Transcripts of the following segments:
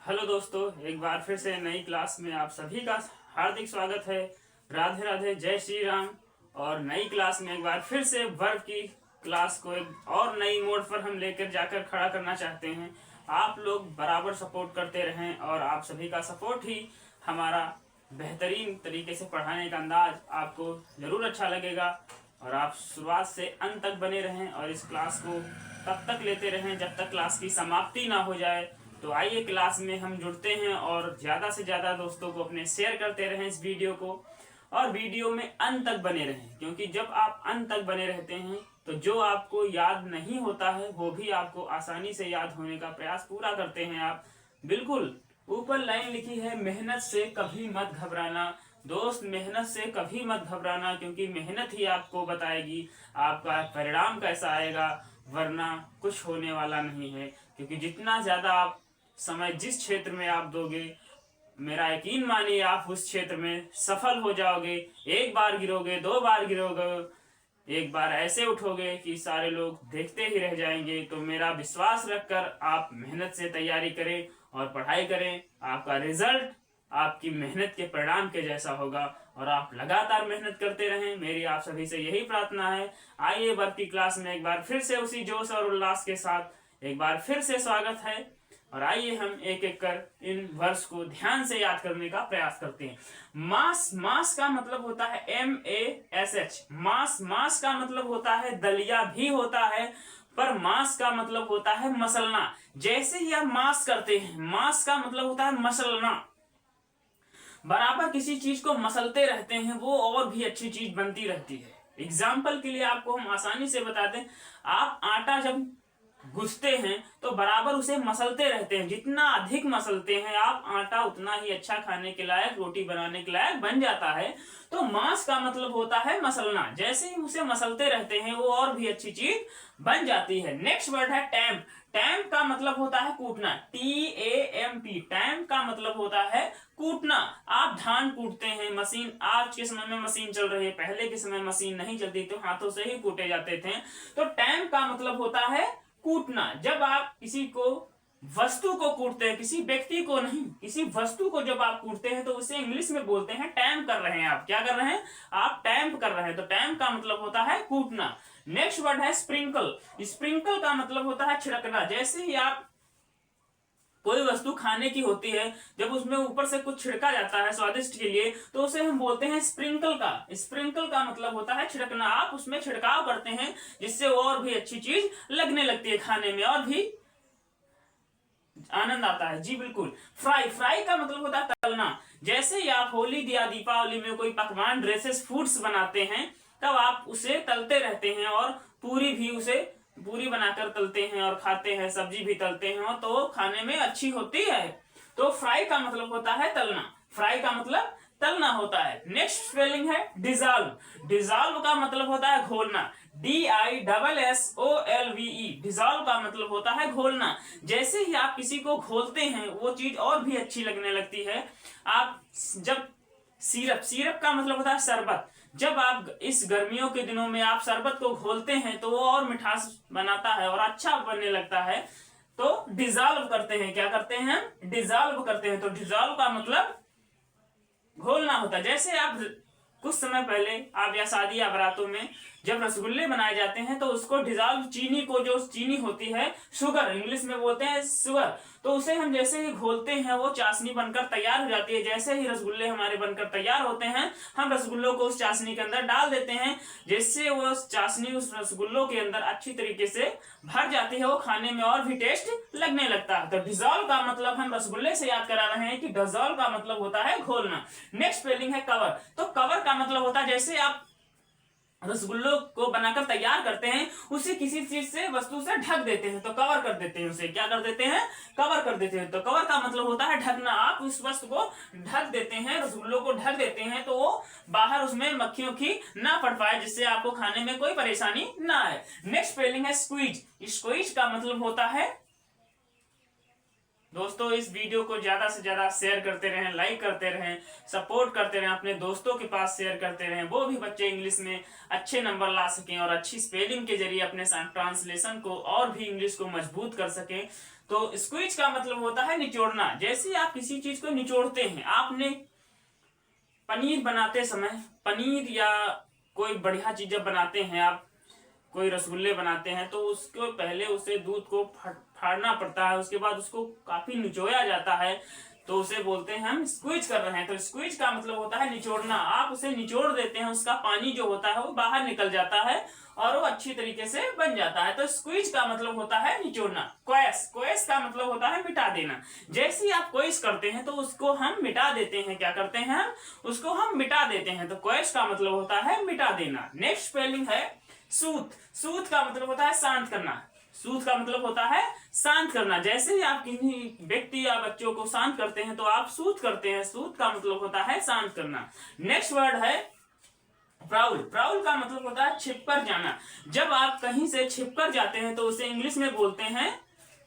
Hello दोस्तों, एक बार फिर से नई क्लास में आप सभी का हार्दिक स्वागत है। राधे राधे, जय श्री राम। और नई क्लास में एक बार फिर से वर्ब की क्लास को एक और नई मोड़ पर हम लेकर जाकर खड़ा करना चाहते हैं। आप लोग बराबर सपोर्ट करते रहें और आप सभी का सपोर्ट ही हमारा बेहतरीन तरीके से पढ़ाने का अंदाज आपको ज़रूर अच्छा लगेगा। और आप शुरुआत से अंत तक बने रहें और इस क्लास को तब तक लेते रहें जब तक क्लास की समाप्ति ना हो जाए। तो आइए क्लास में हम जुड़ते हैं और ज़्यादा से ज़्यादा दोस्तों को अपने शेयर करते रहें इस वीडियो को, और वीडियो में अंत तक बने रहें, क्योंकि जब आप अंत तक बने रहते हैं तो जो आपको याद नहीं होता है वो भी आपको आसानी से याद होने का प्रयास पूरा करते हैं आप। बिल्कुल ऊपर लाइन लिखी है, मेहनत से कभी मत घबराना। दोस्त, मेहनत से कभी मत घबराना, क्योंकि मेहनत ही आपको बताएगी आपका परिणाम कैसा आएगा, वरना कुछ होने वाला नहीं है। क्योंकि जितना ज़्यादा आप समय जिस क्षेत्र में आप दोगे, मेरा यकीन मानिए आप उस क्षेत्र में सफल हो जाओगे। एक बार गिरोगे, दो बार गिरोगे, एक बार ऐसे उठोगे कि सारे लोग देखते ही रह जाएंगे। तो मेरा विश्वास रखकर आप मेहनत से तैयारी करें और पढ़ाई करें। आपका रिजल्ट आपकी मेहनत के परिणाम के जैसा होगा और आप लगातार मेहनत करते रहें। मेरी आप सभी से यही प्रार्थना है। आइए वर्ग की क्लास में एक बार फिर से उसी जोश और उल्लास के साथ एक बार फिर से स्वागत है। और आइए हम एक एक कर इन वर्ड्स को ध्यान से याद करने का प्रयास करते हैं। मास, मास का मतलब होता है MASH। मास, मास का मतलब होता है दलिया भी होता है, पर मास का मतलब होता है मसलना। जैसे ही आप मास करते हैं, मास का मतलब होता है मसलना। बराबर किसी चीज को मसलते रहते हैं वो और भी अच्छी चीज बनती रहती है। एग्जाम्पल के लिए आपको हम आसानी से बताते हैं, आप आटा जब गूंथते हैं तो बराबर उसे मसलते रहते हैं। जितना अधिक मसलते हैं आप आटा, उतना ही अच्छा खाने के लायक, रोटी बनाने के लायक बन जाता है। तो मास का मतलब होता है मसलना। जैसे ही उसे मसलते रहते हैं वो और भी अच्छी चीज बन जाती है। नेक्स्ट वर्ड है टैम्प। टैम्प का मतलब होता है कूटना। TAMP। टैम्प का मतलब होता है कूटना। आप धान कूटते हैं, मशीन, आज के समय में मशीन चल रही है, पहले के समय मशीन नहीं चलती तो हाथों से ही कूटे जाते थे। तो टैम्प का मतलब होता है कूटना। जब आप किसी को, वस्तु को कूटते हैं, किसी व्यक्ति को नहीं, किसी वस्तु को जब आप कूटते हैं तो उसे इंग्लिश में बोलते हैं टैम्प कर रहे हैं। आप क्या कर रहे हैं? आप टैम्प कर रहे हैं। तो टैम्प का मतलब होता है कूटना। नेक्स्ट वर्ड है स्प्रिंकल। स्प्रिंकल का मतलब होता है छिड़कना। जैसे ही आप कोई वस्तु खाने की होती है, जब उसमें ऊपर से कुछ छिड़का जाता है स्वादिष्ट के लिए, तो उसे हम बोलते हैं स्प्रिंकल का। स्प्रिंकल का मतलब होता है छिड़कना। आप उसमें छिड़काव करते हैं जिससे और भी अच्छी चीज लगने लगती है, खाने में और भी आनंद आता है। जी बिल्कुल। फ्राई, फ्राई का मतलब होता है तलना। जैसे ही आप होली या दीपावली में कोई पकवान, ड्रेसेस, फूड्स बनाते हैं, तब आप उसे तलते रहते हैं और पूरी भी उसे पूरी बनाकर तलते हैं और खाते हैं, सब्जी भी तलते हैं तो खाने में अच्छी होती है। तो फ्राई का मतलब होता है तलना। फ्राई का मतलब तलना होता है। नेक्स्ट स्पेलिंग है डिजॉल्व। डिजॉल्व का मतलब होता है घोलना। DISSOLVE। डिजॉल्व का मतलब होता है घोलना। जैसे ही आप किसी को घोलते हैं वो चीज और भी अच्छी लगने लगती है। आप जब सिरप, सिरप का मतलब होता है शरबत। जब आप इस गर्मियों के दिनों में आप शरबत को घोलते हैं तो वो और मिठास बनाता है और अच्छा बनने लगता है। तो डिजॉल्व करते हैं। क्या करते हैं? डिजॉल्व करते हैं। तो डिजॉल्व का मतलब घोलना होता है। जैसे आप कुछ समय पहले आप या शादी या बारातों में जब रसगुल्ले बनाए जाते हैं तो उसको डिजॉल्व चीनी को, जो चीनी होती है, शुगर, इंग्लिश में बोलते हैं शुगर, तो उसे हम जैसे ही घोलते हैं वो चाशनी बनकर तैयार हो जाती है। जैसे ही रसगुल्ले हमारे बनकर तैयार होते हैं, हम रसगुल्लों को उस चाशनी के अंदर डाल देते हैं, जिससे वो चाशनी उस रसगुल्लों के अंदर अच्छी तरीके से भर जाती है, वो खाने में और भी टेस्ट लगने लगता है। तो डिजॉल्व का मतलब हम रसगुल्ले से याद करा रहे हैं कि डिजॉल्व का मतलब होता है घोलना। नेक्स्ट स्पेलिंग है कवर। तो कवर का मतलब होता है जैसे आप रसगुल्लों को बनाकर तैयार करते हैं, उसे किसी चीज से, वस्तु से ढक देते हैं, तो कवर कर देते हैं। उसे क्या कर देते हैं? कवर कर देते हैं। तो कवर का मतलब होता है ढकना। आप उस वस्तु को ढक देते हैं, रसगुल्लों को ढक देते हैं, तो वो बाहर उसमें मक्खियों की ना पड़ पाए, जिससे आपको खाने में कोई परेशानी ना आए। नेक्स्ट स्पेलिंग है स्क्वीज। स्क्वीज का मतलब होता है, दोस्तों इस वीडियो को ज्यादा से ज्यादा शेयर करते रहें, लाइक करते रहें, सपोर्ट करते रहें, अपने दोस्तों के पास शेयर करते रहें। वो भी बच्चे इंग्लिश में अच्छे नंबर ला सकें और अच्छी स्पेलिंग के जरिए अपने ट्रांसलेशन को और भी इंग्लिश को मजबूत कर सकें। तो स्क्वीज का मतलब होता है निचोड़ना। जैसे आप किसी चीज को निचोड़ते हैं, आपने पनीर बनाते समय, पनीर या कोई बढ़िया चीज जब बनाते हैं, आप कोई रसगुल्ले बनाते हैं, तो उसको पहले उसे दूध को फाड़ना पड़ता है, उसके बाद उसको काफी निचोया जाता है, तो उसे बोलते हैं हम स्क्वीज कर रहे हैं। तो स्क्वीज का मतलब होता है निचोड़ना। आप उसे निचोड़ देते हैं, उसका पानी जो होता है वो बाहर निकल जाता है और वो अच्छी तरीके से बन जाता है। तो स्क्वीज का मतलब होता है निचोड़ना। क्वेस, क्वेस का मतलब होता है मिटा देना। जैसे ही आप क्वेस करते हैं तो उसको हम मिटा देते हैं। क्या करते हैं हम? उसको हम मिटा देते हैं। तो क्वेस का मतलब होता है मिटा देना। नेक्स्ट स्पेलिंग है सूत। सूत का मतलब होता है शांत करना। सूत का मतलब होता है शांत करना। जैसे ही आप किसी व्यक्ति या बच्चों को शांत करते हैं तो आप सूत करते हैं। सूत का मतलब होता है शांत करना। नेक्स्ट वर्ड है प्राउल। प्राउल का मतलब होता है छिप कर जाना। जब आप कहीं से छिप कर जाते हैं तो उसे इंग्लिश में बोलते हैं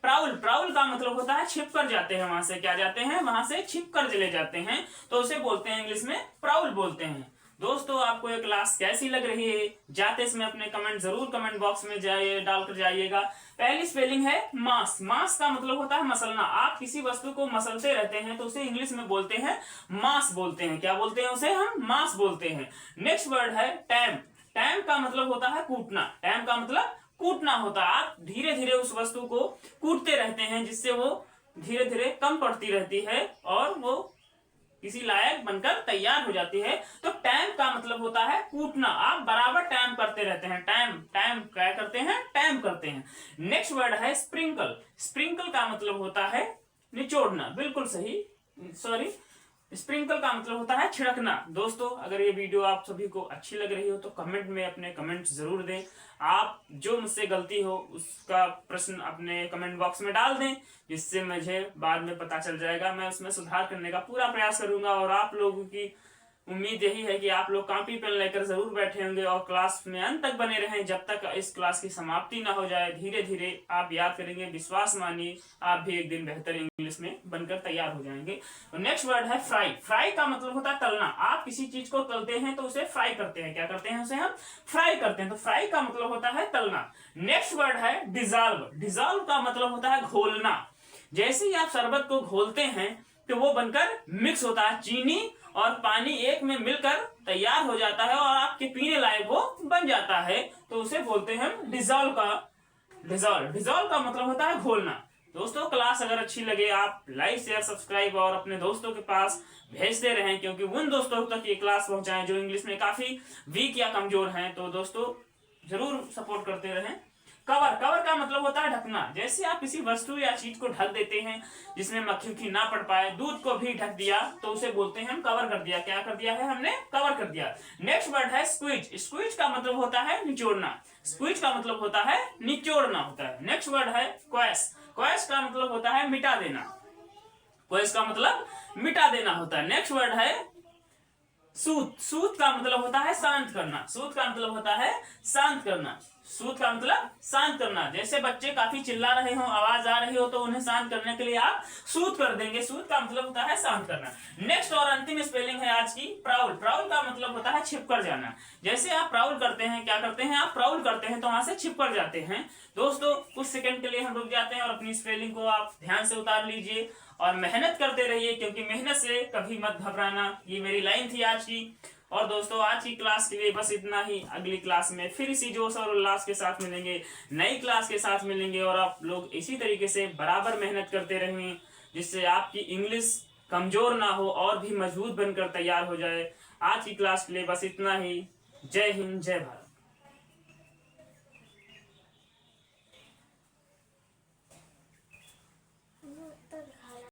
प्राउल। प्राउल का मतलब होता है छिप कर जाते हैं, वहां से क्या जाते हैं, वहां से छिप कर चले जाते हैं, तो उसे बोलते हैं इंग्लिश में प्राउल बोलते हैं। दोस्तों, आपको ये क्लास कैसी लग रही है? जाते समय अपने कमेंट जरूर कमेंट बॉक्स में डालकर जाइएगा। पहली स्पेलिंग है मास। मास का मतलब होता है मसलना। आप किसी वस्तु को मसलते रहते हैं तो उसे इंग्लिश में बोलते हैं मास बोलते हैं। क्या बोलते हैं उसे? हम मास बोलते हैं। नेक्स्ट वर्ड है टैम। टैम का मतलब होता है कूटना। टैम का मतलब कूटना होता है। आप धीरे धीरे उस वस्तु को कूटते रहते हैं, जिससे वो धीरे धीरे कम पड़ती रहती है और वो किसी लायक बनकर तैयार हो जाती है। तो टाइम का मतलब होता है कूटना। आप बराबर टाइम करते रहते हैं। टाइम टाइम क्या करते हैं? टाइम करते हैं। नेक्स्ट वर्ड है स्प्रिंकल। स्प्रिंकल का मतलब होता है निचोड़ना। बिल्कुल सही, सॉरी, स्प्रिंकल का मतलब होता है छिड़कना। दोस्तों, अगर ये वीडियो आप सभी को अच्छी लग रही हो तो कमेंट में अपने कमेंट्स जरूर दें। आप जो मुझसे गलती हो उसका प्रश्न अपने कमेंट बॉक्स में डाल दें, जिससे मुझे बाद में पता चल जाएगा। मैं उसमें सुधार करने का पूरा प्रयास करूंगा। और आप लोगों की उम्मीद यही है कि आप लोग कॉपी पेन लेकर जरूर बैठे होंगे और क्लास में अंत तक बने रहें, जब तक इस क्लास की समाप्ति ना हो जाए। धीरे धीरे आप याद करेंगे, विश्वास मानिए, आप भी एक दिन बेहतर इंग्लिश में बनकर तैयार हो जाएंगे। तो नेक्स्ट वर्ड है फ्राई। फ्राई का मतलब होता है तलना। आप किसी चीज को तलते हैं तो उसे फ्राई करते हैं। क्या करते हैं? उसे हम फ्राई करते हैं। तो फ्राई का मतलब होता है तलना। नेक्स्ट वर्ड है डिजॉल्व। डिजॉल्व का मतलब होता है घोलना। जैसे ही आप शरबत को घोलते हैं तो वो बनकर मिक्स होता है। चीनी और पानी एक में मिलकर तैयार हो जाता है और आपके पीने लायक वो बन जाता है, तो उसे बोलते हैं हम डिजॉल्व का डिजॉल्व। डिजॉल्व का मतलब होता है घोलना। दोस्तों, क्लास अगर अच्छी लगे आप लाइक शेयर सब्सक्राइब और अपने दोस्तों के पास भेजते रहें, क्योंकि उन दोस्तों तक ये क्लास पहुंचाएं जो इंग्लिश में काफी वीक या कमजोर हैं। तो दोस्तों, जरूर सपोर्ट करते रहें। कवर। कवर का मतलब होता है ढकना। जैसे आप किसी वस्तु या चीज को ढक देते हैं जिसमें मक्खी उक्खी ना पड़ पाए, दूध को भी ढक दिया तो उसे बोलते हैं हम कवर कर दिया। क्या कर दिया है? हमने कवर कर दिया। नेक्स्ट वर्ड है स्क्वीज। स्क्वीज का मतलब होता है निचोड़ना। स्क्वीज का मतलब होता है निचोड़ना होता है। नेक्स्ट वर्ड है क्वेस। क्वेस का मतलब होता है मिटा देना। क्वेस का मतलब मिटा देना होता है। नेक्स्ट वर्ड है सूत। सूत का मतलब होता है शांत करना। सूत का मतलब होता है शांत करना। सूत का मतलब शांत करना। जैसे बच्चे काफी चिल्ला रहे हो, आवाज आ रही हो, तो उन्हें शांत करने के लिए आप सूत कर देंगे। सूत का मतलब होता है शांत करना। नेक्स्ट और अंतिम स्पेलिंग है आज की प्राउल। प्राउल का मतलब होता है छिप कर जाना। जैसे आप प्राउल करते हैं, क्या करते हैं? आप प्राउल करते हैं तो वहां से छिप कर जाते हैं। दोस्तों, कुछ सेकंड के लिए हम रुक जाते हैं और अपनी स्पेलिंग को आप ध्यान से उतार लीजिए और मेहनत करते रहिए, क्योंकि मेहनत से कभी मत घबराना। ये मेरी लाइन थी आज की। और दोस्तों, आज की क्लास के लिए बस इतना ही। अगली क्लास में फिर इसी जोश और उल्लास के साथ मिलेंगे, नई क्लास के साथ मिलेंगे, और आप लोग इसी तरीके से बराबर मेहनत करते रहें, जिससे आपकी इंग्लिश कमजोर ना हो और भी मजबूत बनकर तैयार हो जाए। आज की क्लास के लिए बस इतना ही। जय हिंद, जय भारत।